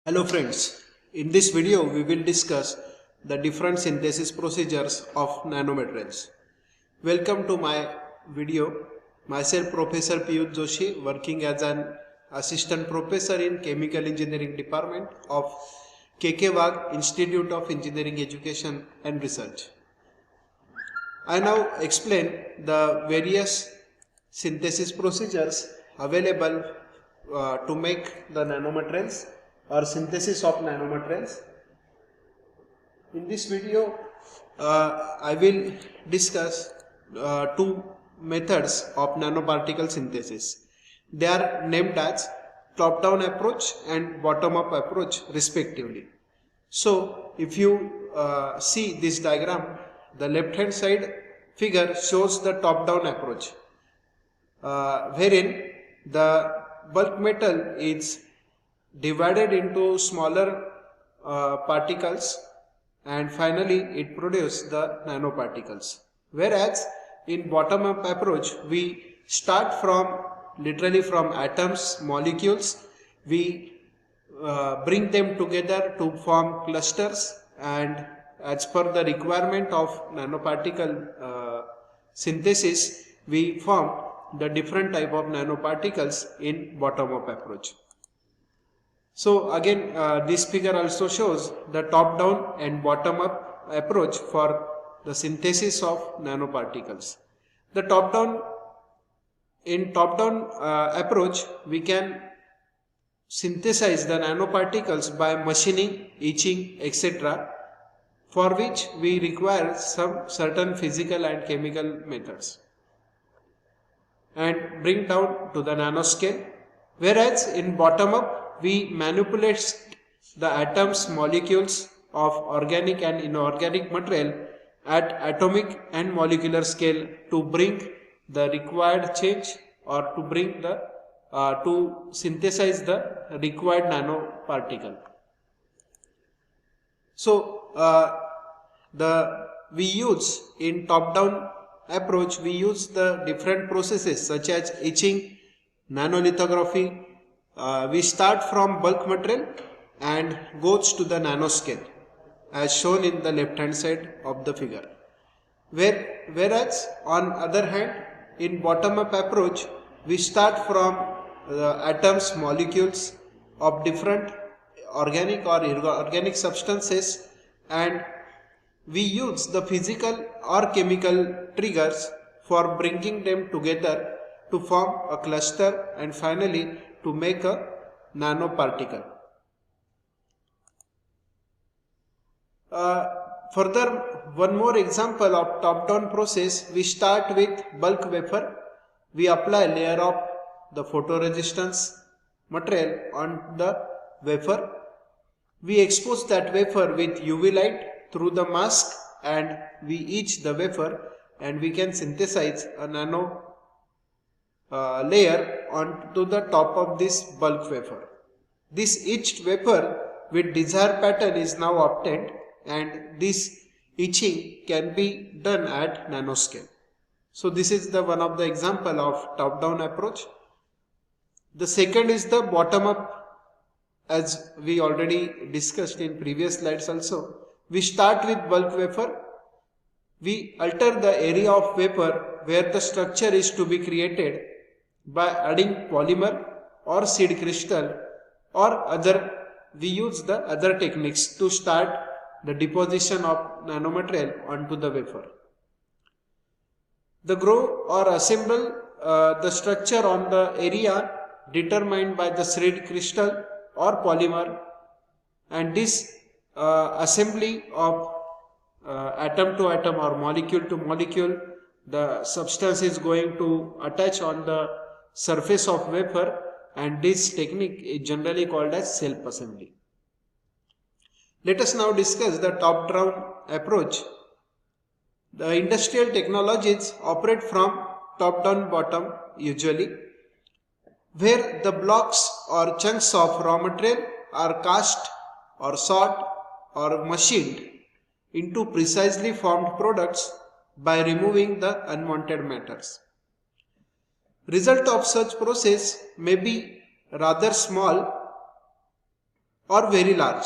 Hello friends, in this video we will discuss the different synthesis procedures of nanomaterials. Welcome to my video. Myself Professor Piyush Joshi, working as an assistant professor in Chemical Engineering Department of KK Wagh Institute of Engineering Education and Research. I now explain the various synthesis procedures available to make the nanomaterials or synthesis of nanomaterials. In this video, I will discuss two methods of nanoparticle synthesis. They are named as top-down approach and bottom-up approach respectively. So, if you see this diagram, the left-hand side figure shows the top-down approach, wherein the bulk metal is divided into smaller particles and finally it produces the nanoparticles. Whereas in bottom up approach we start from literally from atoms, molecules, we bring them together to form clusters, and as per the requirement of nanoparticle synthesis we form the different type of nanoparticles in bottom up approach. So again this figure also shows the top down and bottom up approach for the synthesis of nanoparticles. The top down approach we can synthesize the nanoparticles by machining, etching, etc., for which we require some certain physical and chemical methods and bring down to the nanoscale. Whereas in bottom up we manipulate the atoms, molecules of organic and inorganic material at atomic and molecular scale to bring the required change or to bring the to synthesize the required nanoparticle. So we use in top-down approach we use the different processes such as etching, nanolithography. We start from bulk material and goes to the nanoscale as shown in the left hand side of the figure. Whereas on other hand in bottom up approach we start from the atoms, molecules of different organic or inorganic substances and we use the physical or chemical triggers for bringing them together to form a cluster and finally to make a nanoparticle. Further, one more example of top-down process, we start with bulk wafer. We apply layer of the photoresistance material on the wafer. We expose that wafer with UV light through the mask and we etch the wafer and we can synthesize a nano layer onto the top of this bulk wafer. This etched wafer with desired pattern is now obtained and this etching can be done at nanoscale. So this is the one of the example of top-down approach. The second is the bottom-up, as we already discussed in previous slides also. We start with bulk wafer. We alter the area of wafer where the structure is to be created by adding polymer or seed crystal or other. We use the other techniques to start the deposition of nanomaterial onto the wafer. The grow or assemble the structure on the area determined by the seed crystal or polymer, and this assembly of atom to atom or molecule to molecule, the substance is going to attach on the surface of wafer, and this technique is generally called as self-assembly. Let us now discuss the top-down approach. The industrial technologies operate from top-down bottom usually, where the blocks or chunks of raw material are cast or sawed or machined into precisely formed products by removing the unwanted matters. Result of such process may be rather small or very large.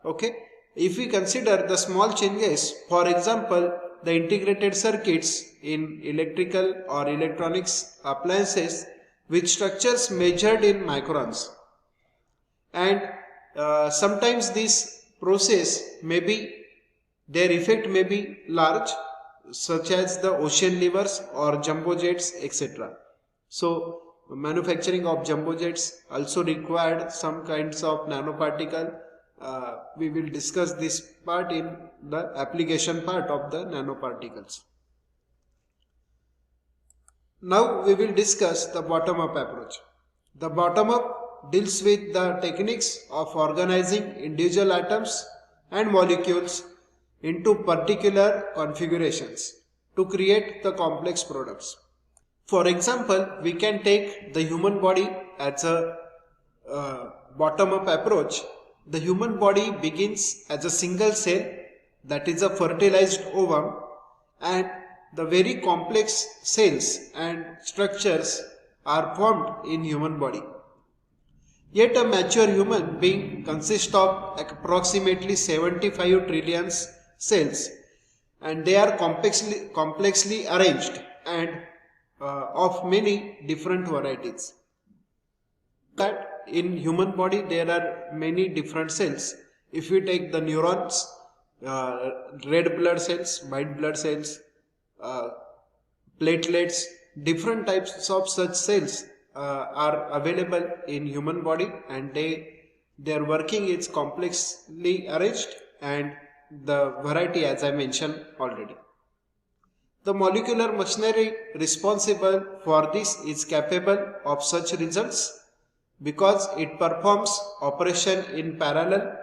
Okay. If we consider the small changes, for example, the integrated circuits in electrical or electronics appliances with structures measured in microns, and sometimes this process may be, their effect may be large, such as the ocean levers or jumbo jets, etc. So manufacturing of jumbo jets also required some kinds of nanoparticle. We will discuss this part in the application part of the nanoparticles. Now we will discuss the bottom-up approach. The bottom-up deals with the techniques of organizing individual atoms and molecules into particular configurations to create the complex products. For example, we can take the human body as a bottom-up approach. The human body begins as a single cell, that is a fertilized ovum, and the very complex cells and structures are formed in human body. Yet a mature human being consists of approximately 75 trillion cells, and they are complexly arranged and of many different varieties. That in human body there are many different cells. If we take the neurons, red blood cells, white blood cells, platelets, different types of such cells are available in human body, and their working is complexly arranged, and the variety as I mentioned already. The molecular machinery responsible for this is capable of such results because it performs operation in parallel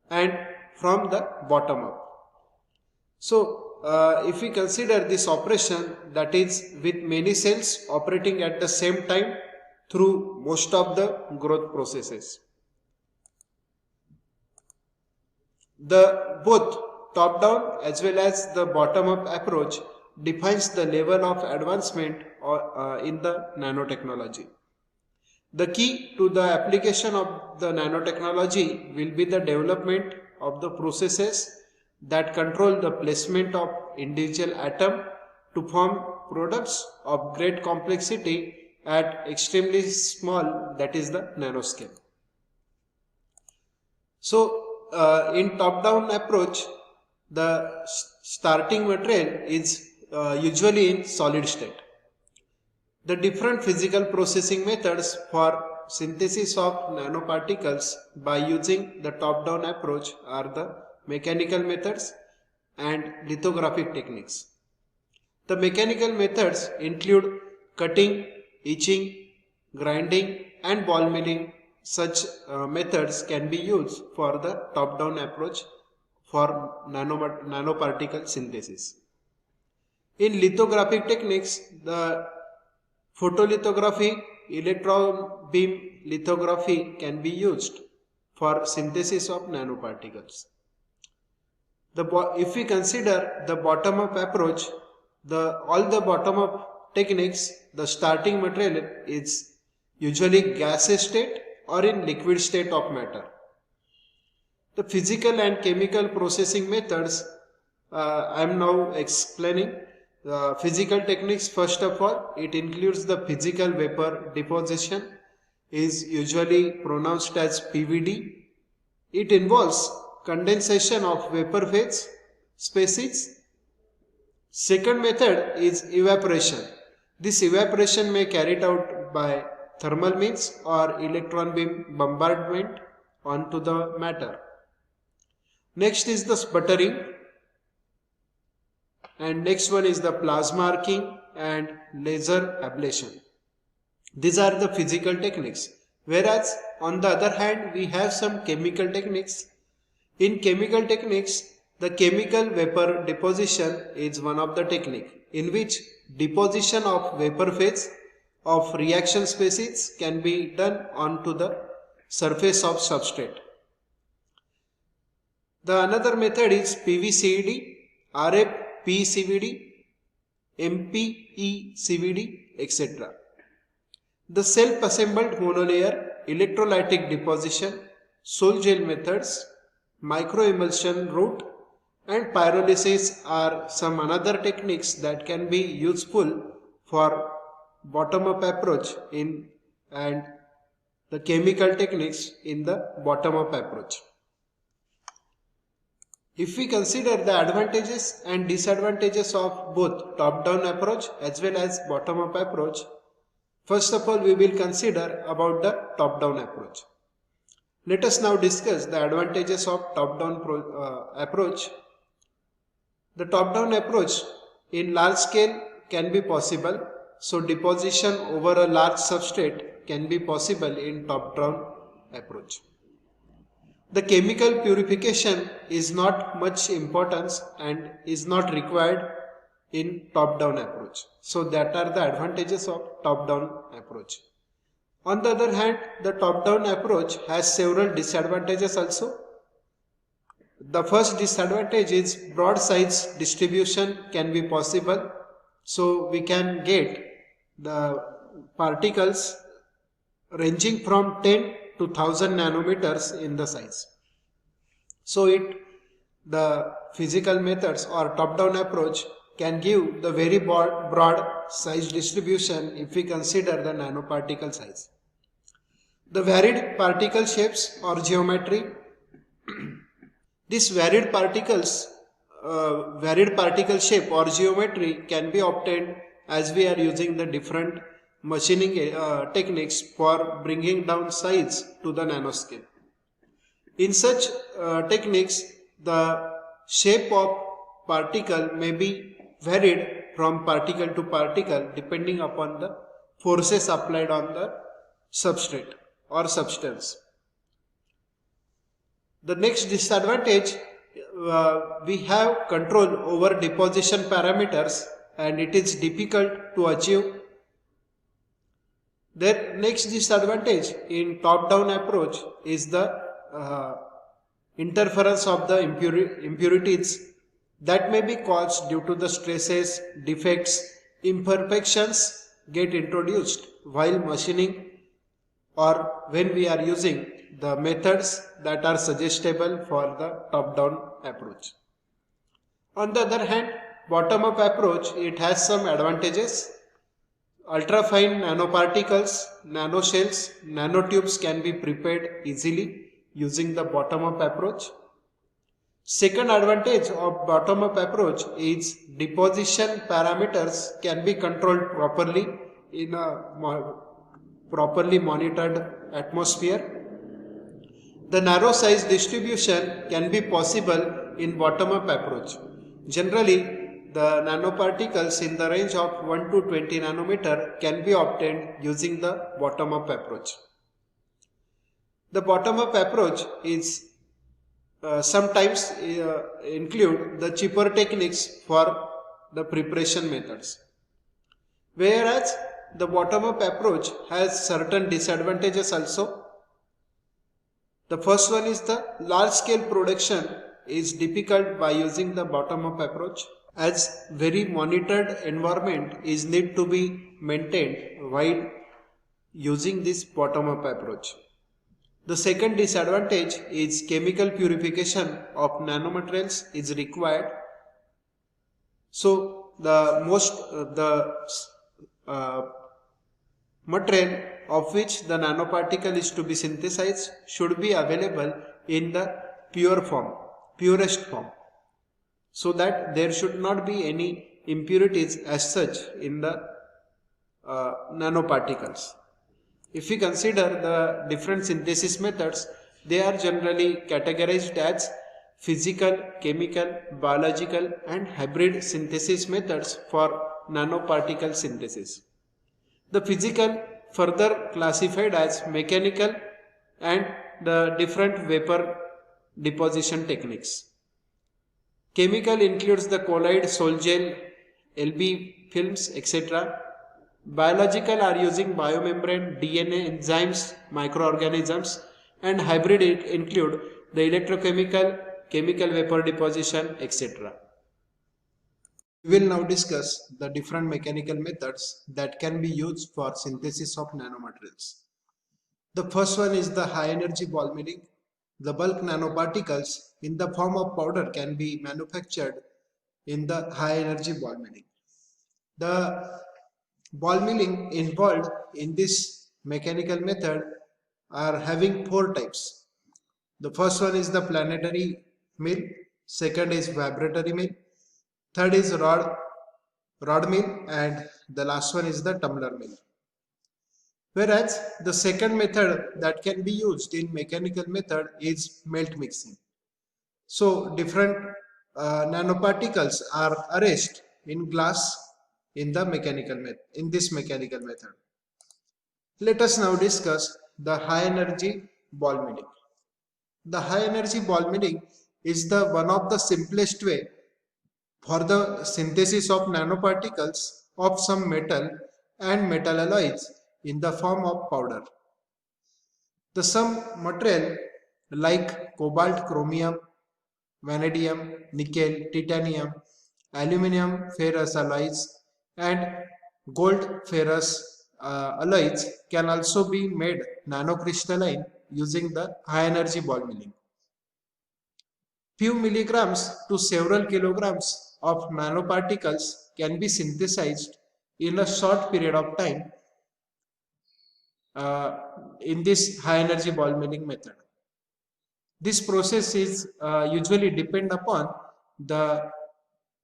and from the bottom up. So if we consider this operation, that is with many cells operating at the same time through most of the growth processes. The both top-down as well as the bottom-up approach defines the level of advancement in the nanotechnology. The key to the application of the nanotechnology will be the development of the processes that control the placement of individual atom to form products of great complexity at extremely small, that is the nanoscale. So in top-down approach, the starting material is usually in solid state. The different physical processing methods for synthesis of nanoparticles by using the top-down approach are the mechanical methods and lithographic techniques. The mechanical methods include cutting, etching, grinding and ball milling. Such methods can be used for the top-down approach for nanoparticle synthesis. In lithographic techniques, the photolithography, electron beam lithography can be used for synthesis of nanoparticles. If we consider the bottom-up approach, all the bottom-up techniques, the starting material is usually gaseous state or in liquid state of matter. The physical and chemical processing methods I am now explaining. Physical techniques, first of all, it includes the physical vapor deposition, is usually pronounced as PVD. It involves condensation of vapor phase species. Second method is evaporation. This evaporation may carried out by thermal means or electron beam bombardment onto the matter. Next is the sputtering, and next one is the plasma arcing and laser ablation. These are the physical techniques. Whereas on the other hand, we have some chemical techniques. In chemical techniques, the chemical vapor deposition is one of the technique in which deposition of vapor phase of reaction species can be done onto the surface of substrate. The another method is PVCVD, RF-PECVD, MPECVD, etc. The self-assembled monolayer electrolytic deposition, sol gel methods, microemulsion route, and pyrolysis are some another techniques that can be useful for bottom-up approach and the chemical techniques in the bottom-up approach. If we consider the advantages and disadvantages of both top-down approach as well as bottom-up approach, first of all we will consider about the top-down approach. Let us now discuss the advantages of top-down approach. The top-down approach in large scale can be possible, so deposition over a large substrate can be possible in top-down approach. The chemical purification is not much importance and is not required in top-down approach. So that are the advantages of top-down approach. On the other hand, the top-down approach has several disadvantages also. The first disadvantage is broad size distribution can be possible. So we can get the particles ranging from 10 to 1000 nanometers in the size. So the physical methods or top-down approach can give the very broad size distribution if we consider the nanoparticle size. The varied particle shapes or geometry. This varied particle shape or geometry can be obtained as we are using the different machining techniques for bringing down size to the nanoscale. In such techniques, the shape of particle may be varied from particle to particle depending upon the forces applied on the substrate or substance. The next disadvantage, we have control over deposition parameters and it is difficult to achieve. The next disadvantage in top-down approach is the interference of the impurities that may be caused due to the stresses, defects, imperfections get introduced while machining or when we are using the methods that are suggestible for the top-down approach. On the other hand, bottom-up approach, it has some advantages. Ultra-fine nanoparticles, nanoshells, nanotubes can be prepared easily using the bottom-up approach. Second advantage of bottom-up approach is deposition parameters can be controlled properly in a properly monitored atmosphere. The narrow size distribution can be possible in bottom-up approach. Generally, the nanoparticles in the range of 1 to 20 nanometer can be obtained using the bottom-up approach. The bottom-up approach is sometimes include the cheaper techniques for the preparation methods. Whereas the bottom-up approach has certain disadvantages also. The first one is the large scale production is difficult by using the bottom-up approach, as very monitored environment is need to be maintained while using this bottom-up approach. The second disadvantage is chemical purification of nanomaterials is required. So the material of which the nanoparticle is to be synthesized should be available in the purest form, so that there should not be any impurities as such in the nanoparticles. If we consider the different synthesis methods, they are generally categorized as physical, chemical, biological and hybrid synthesis methods for nanoparticle synthesis. The physical further classified as mechanical and the different vapor deposition techniques. Chemical includes the colloid, sol gel, LB films, etc. Biological are using biomembrane, DNA, enzymes, microorganisms, and hybrid include the electrochemical, chemical vapor deposition, etc. We will now discuss the different mechanical methods that can be used for synthesis of nanomaterials. The first one is the high energy ball milling. The bulk nanoparticles in the form of powder can be manufactured in the high energy ball milling. The ball milling involved in this mechanical method are having four types. The first one is the planetary mill, second is vibratory mill, third is rod mill, and the last one is the tumbler mill. Whereas the second method that can be used in mechanical method is melt mixing. So different nanoparticles are arranged in glass in this mechanical method. Let us now discuss the high energy ball milling. The high energy ball milling is the one of the simplest way for the synthesis of nanoparticles of some metal and metal alloys in the form of powder. The some material like cobalt, chromium, vanadium, nickel, titanium, aluminum, ferrous alloys and gold ferrous alloys can also be made nanocrystalline using the high energy ball milling. Few milligrams to several kilograms of nanoparticles can be synthesized in a short period of time in this high energy ball milling method. This process is usually depend upon the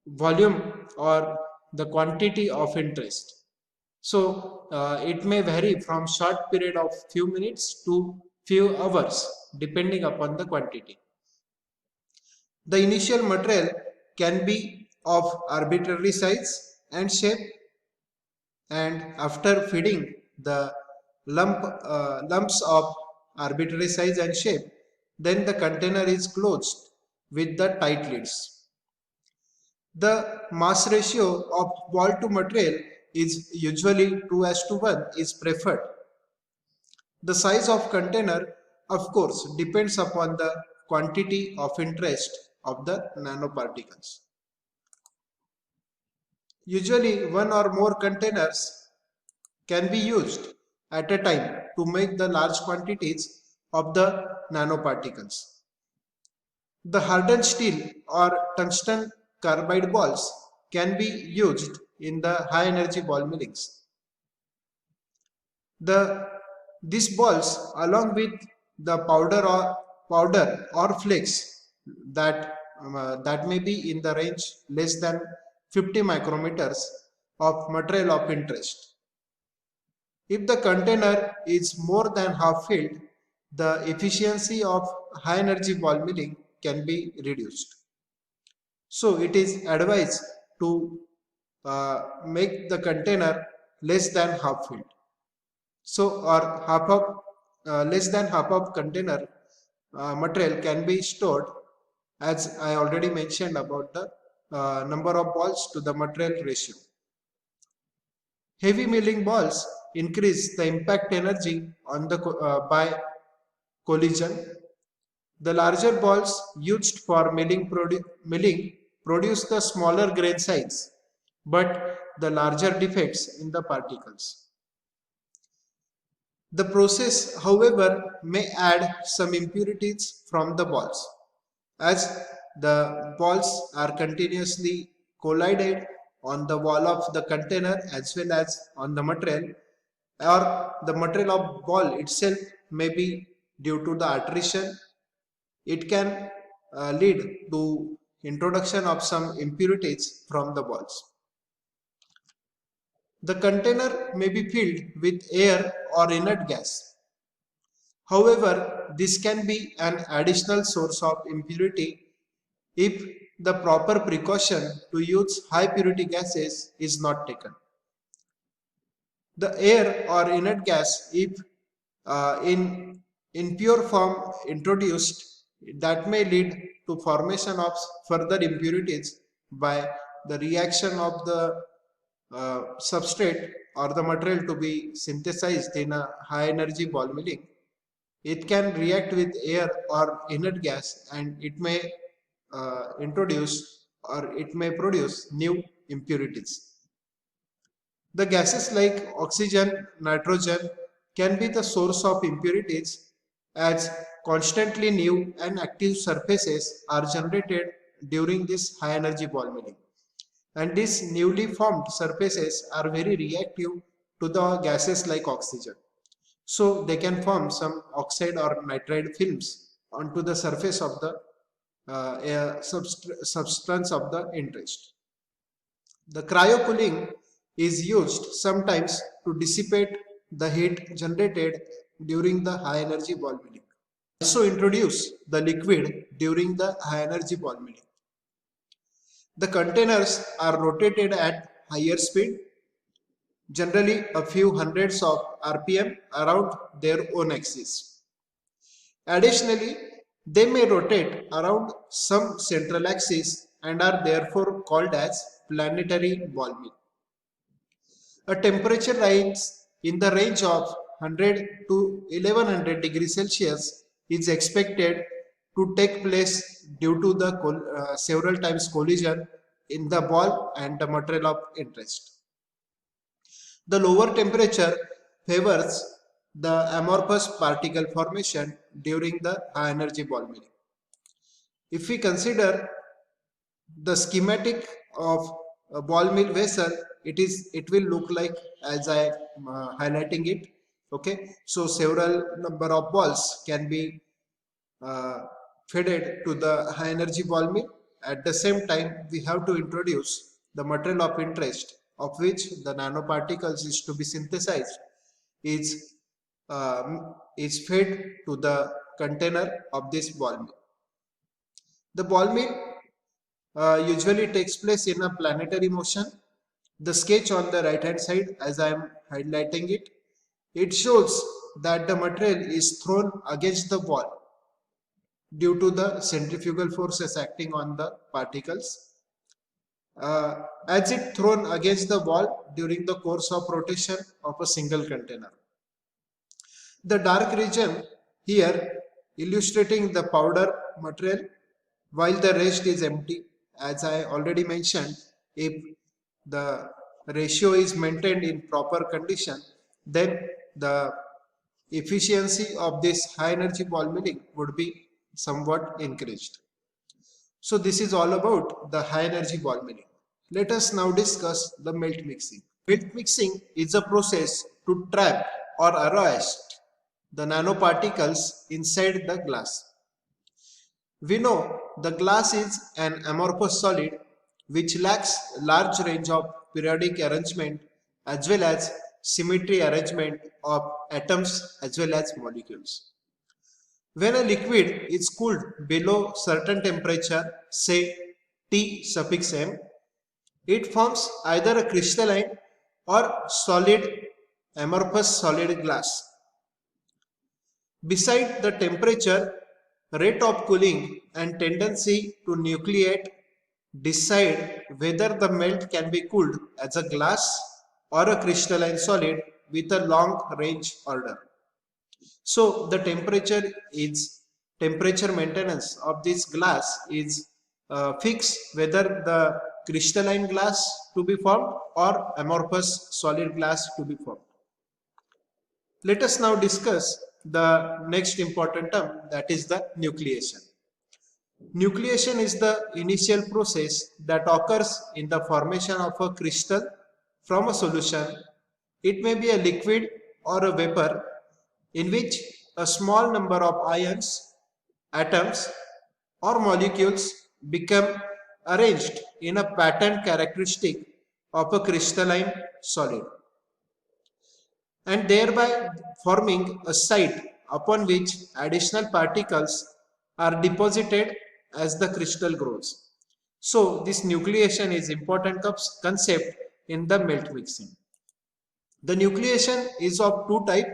volume or the quantity of interest. So it may vary from short period of few minutes to few hours depending upon the quantity. The initial material can be of arbitrary size and shape, and after feeding the lumps of arbitrary size and shape, then the container is closed with the tight lids. The mass ratio of ball to material is usually 2:1 is preferred. The size of container of course depends upon the quantity of interest of the nanoparticles. Usually one or more containers can be used at a time to make the large quantities of the nanoparticles. The hardened steel or tungsten carbide balls can be used in the high energy ball millings. These balls along with the powder or flakes that may be in the range less than 50 micrometers of material of interest. If the container is more than half filled, the efficiency of high energy ball milling can be reduced. So it is advised to make the container less than half filled. So or less than half of container material can be stored, as I already mentioned about the number of balls to the material ratio. Heavy milling balls increase the impact energy on the by collision. The larger balls used for milling produce the smaller grain size, but the larger defects in the particles. The process, however, may add some impurities from the balls, as the balls are continuously collided on the wall of the container as well as on the material, or the material of ball itself may be due to the attrition. It can lead to introduction of some impurities from the balls. The container may be filled with air or inert gas. However, this can be an additional source of impurity if the proper precaution to use high purity gases is not taken. The air or inert gas, if in impure form introduced, that may lead to formation of further impurities by the reaction of the substrate or the material to be synthesized in a high energy ball milling. It can react with air or inert gas, and it may introduce or it may produce new impurities. The gases like oxygen, nitrogen can be the source of impurities, as constantly new and active surfaces are generated during this high energy ball milling. And these newly formed surfaces are very reactive to the gases like oxygen. So they can form some oxide or nitride films onto the surface of the substance of the interest. The cryocooling is used sometimes to dissipate the heat generated during the high energy ball milling. Also introduce the liquid during the high energy ball milling. The containers are rotated at higher speed, generally a few hundreds of RPM around their own axis. Additionally, they may rotate around some central axis and are therefore called as planetary ball mill. A temperature range in the range of 100 to 1100 degrees Celsius is expected to take place due to the several times collision in the ball and the material of interest. The lower temperature favors the amorphous particle formation during the high energy ball milling. If we consider the schematic of a ball mill vessel, it will look like as I am highlighting it. Okay, so several number of balls can be fed to the high energy ball mill. At the same time, we have to introduce the material of interest, of which the nanoparticles is to be synthesized, is fed to the container of this ball mill. The ball mill usually takes place in a planetary motion. The sketch on the right hand side, as I am highlighting it, it shows that the material is thrown against the wall due to the centrifugal forces acting on the particles. As it thrown against the wall during the course of rotation of a single container. The dark region here illustrating the powder material, while the rest is empty. As I already mentioned, if the ratio is maintained in proper condition, then the efficiency of this high energy ball milling would be somewhat increased. So this is all about the high energy ball milling. Let us now discuss the melt mixing. Melt mixing is a process to trap or arrest the nanoparticles inside the glass. We know the glass is an amorphous solid which lacks large range of periodic arrangement as well as symmetry arrangement of atoms as well as molecules. When a liquid is cooled below certain temperature, say T suffix m, it forms either a crystalline or solid amorphous solid glass. Beside the temperature, rate of cooling and tendency to nucleate decide whether the melt can be cooled as a glass or a crystalline solid with a long range order. So the temperature maintenance of this glass is fixed whether the crystalline glass to be formed or amorphous solid glass to be formed. Let us now discuss the next important term, that is the nucleation. Nucleation is the initial process that occurs in the formation of a crystal from a solution. It may be a liquid or a vapor in which a small number of ions, atoms or molecules become arranged in a pattern characteristic of a crystalline solid, and thereby forming a site upon which additional particles are deposited as the crystal grows. So this nucleation is important concept in the melt mixing. The nucleation is of two types.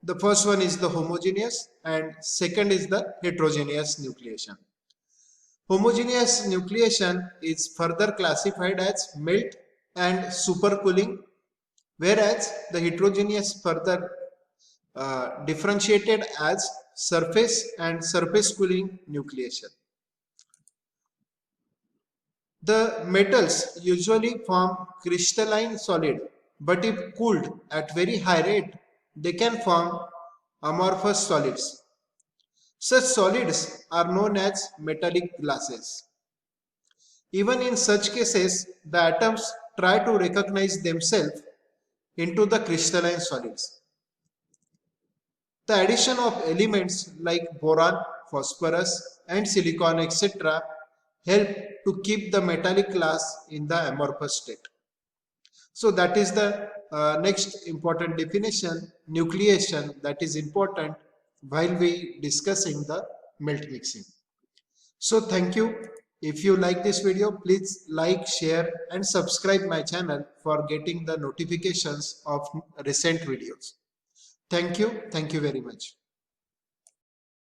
The first one is the homogeneous and second is the heterogeneous nucleation. Homogeneous nucleation is further classified as melt and supercooling, whereas the heterogeneous further differentiated as surface and surface cooling nucleation. The metals usually form crystalline solid, but if cooled at very high rate, they can form amorphous solids. Such solids are known as metallic glasses. Even in such cases, the atoms try to recognize themselves into the crystalline solids. The addition of elements like boron, phosphorus and silicon etc. help to keep the metallic glass in the amorphous state. So that is the next important definition, nucleation, that is important while we discussing the melt mixing. So thank you. If you like this video, please like, share and subscribe my channel for getting the notifications of recent videos. Thank you. Thank you very much.